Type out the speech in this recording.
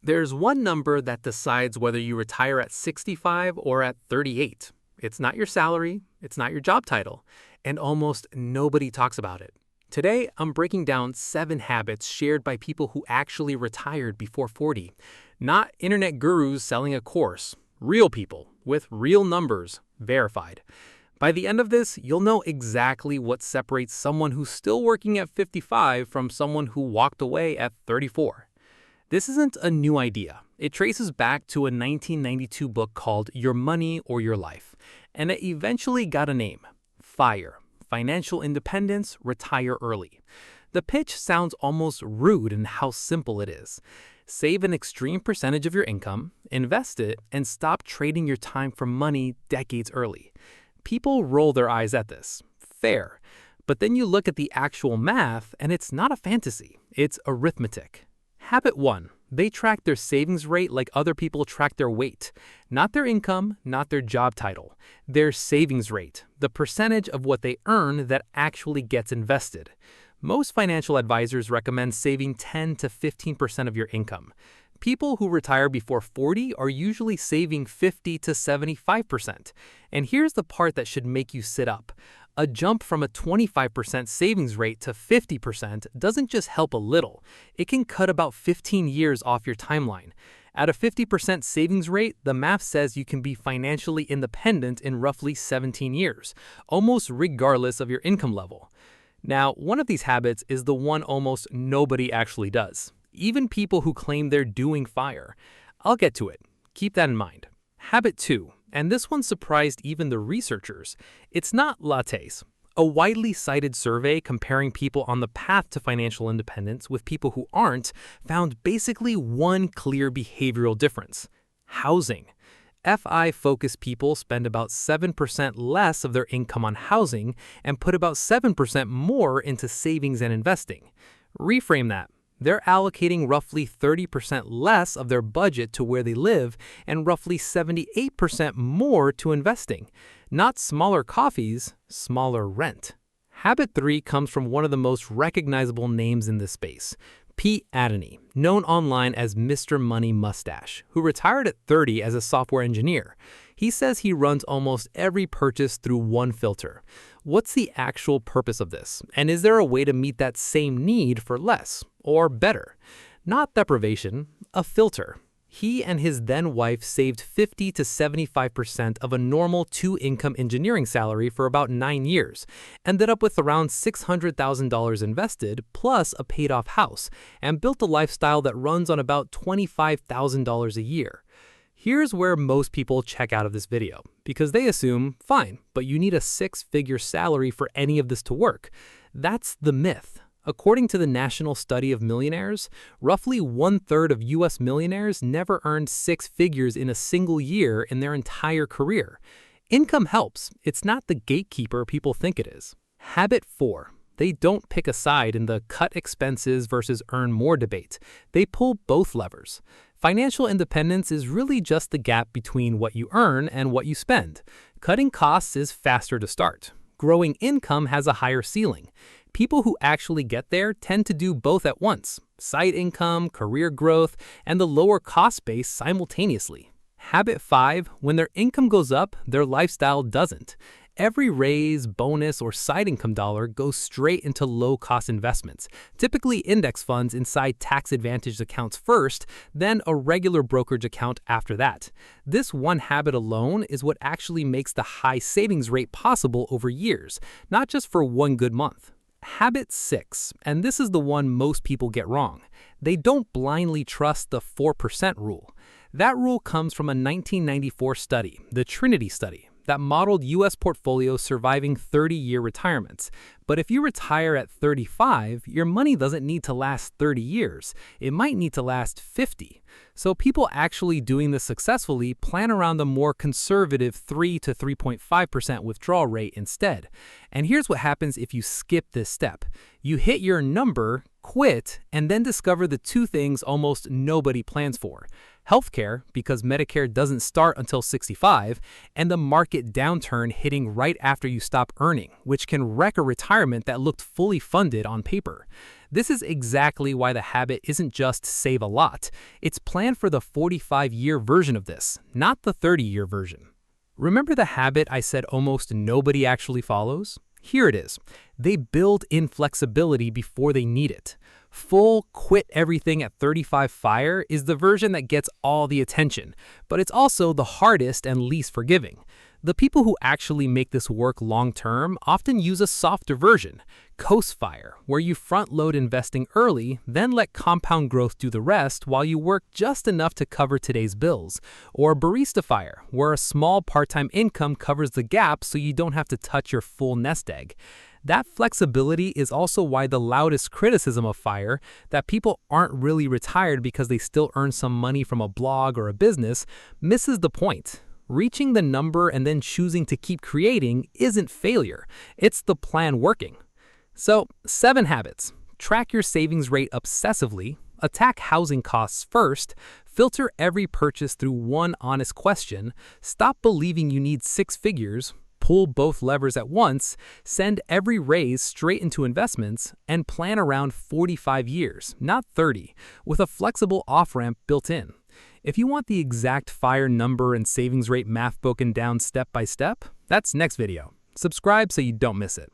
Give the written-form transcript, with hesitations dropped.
There's one number that decides whether you retire at 65 or at 38. It's not your salary, it's not your job title, and almost nobody talks about it. Today, I'm breaking down 7 habits shared by people who actually retired before 40. Not internet gurus selling a course, real people with real numbers, verified. By the end of this, you'll know exactly what separates someone who's still working at 55 from someone who walked away at 34. This isn't a new idea. It traces back to a 1992 book called Your Money or Your Life, and it eventually got a name: FIRE, Financial Independence, Retire Early. The pitch sounds almost rude in how simple it is. Save an extreme percentage of your income, invest it, and stop trading your time for money decades early. People roll their eyes at this. Fair. But then you look at the actual math, and it's not a fantasy. It's arithmetic. Habit 1. They track their savings rate like other people track their weight. Not their income, not their job title. Their savings rate, the percentage of what they earn that actually gets invested. Most financial advisors recommend saving 10 to 15% of your income. People who retire before 40 are usually saving 50 to 75%. And here's the part that should make you sit up. A jump from a 25% savings rate to 50% doesn't just help a little. It can cut about 15 years off your timeline. At a 50% savings rate, the math says you can be financially independent in roughly 17 years, almost regardless of your income level. Now, one of these habits is the one almost nobody actually does. Even people who claim they're doing FIRE. I'll get to it. Keep that in mind. Habit 2, and this one surprised even the researchers. It's not lattes. A widely cited survey comparing people on the path to financial independence with people who aren't found basically one clear behavioral difference: housing. FI-focused people spend about 7% less of their income on housing and put about 7% more into savings and investing. Reframe that. They're allocating roughly 30% less of their budget to where they live and roughly 78% more to investing. Not smaller coffees, smaller rent. Habit 3 comes from one of the most recognizable names in this space: Pete Adeney, known online as Mr. Money Mustache, who retired at 30 as a software engineer. He says he runs almost every purchase through one filter. What's the actual purpose of this? And is there a way to meet that same need for less or better? Not deprivation, a filter. He and his then wife saved 50 to 75% of a normal 2-income engineering salary for about 9 years, ended up with around $600,000 invested plus a paid-off house, and built a lifestyle that runs on about $25,000 a year. Here's where most people check out of this video, because they assume, fine, but you need a 6-figure salary for any of this to work. That's the myth. According to the National Study of Millionaires, roughly 1/3 of U.S. millionaires never earned 6 figures in a single year in their entire career. Income helps. It's not the gatekeeper people think it is. Habit 4. They don't pick a side in the cut expenses versus earn more debate. They pull both levers. Financial independence is really just the gap between what you earn and what you spend. Cutting costs is faster to start. Growing income has a higher ceiling. People who actually get there tend to do both at once: side income, career growth, and the lower cost base simultaneously. Habit 5, when their income goes up, their lifestyle doesn't. Every raise, bonus, or side income dollar goes straight into low-cost investments, typically index funds inside tax-advantaged accounts first, then a regular brokerage account after that. This one habit alone is what actually makes the high savings rate possible over years, not just for one good month. Habit 6, and this is the one most people get wrong. They don't blindly trust the 4% rule. That rule comes from a 1994 study, the Trinity study, that modeled U.S. portfolios surviving 30-year retirements. But if you retire at 35, your money doesn't need to last 30 years. It might need to last 50. So people actually doing this successfully plan around a more conservative 3 to 3.5% withdrawal rate instead. And here's what happens if you skip this step. You hit your number, quit, and then discover the 2 things almost nobody plans for: healthcare, because Medicare doesn't start until 65, and the market downturn hitting right after you stop earning, which can wreck a retirement that looked fully funded on paper. This is exactly why the habit isn't just save a lot. It's planned for the 45-year version of this, not the 30-year version. Remember the habit I said almost nobody actually follows? Here it is. They build in flexibility before they need it. Full quit everything at 35 FIRE is the version that gets all the attention, but it's also the hardest and least forgiving. The people who actually make this work long-term often use a softer version, Coast FIRE, where you front-load investing early, then let compound growth do the rest while you work just enough to cover today's bills, or Barista FIRE, where a small part-time income covers the gap so you don't have to touch your full nest egg. That flexibility is also why the loudest criticism of FIRE, that people aren't really retired because they still earn some money from a blog or a business, misses the point. Reaching the number and then choosing to keep creating isn't failure, it's the plan working. So, 7 habits. Track your savings rate obsessively, attack housing costs first, filter every purchase through one honest question, stop believing you need 6 figures, pull both levers at once, send every raise straight into investments, and plan around 45 years, not 30, with a flexible off-ramp built in. If you want the exact FIRE number and savings rate math broken down step by step, that's next video. Subscribe so you don't miss it.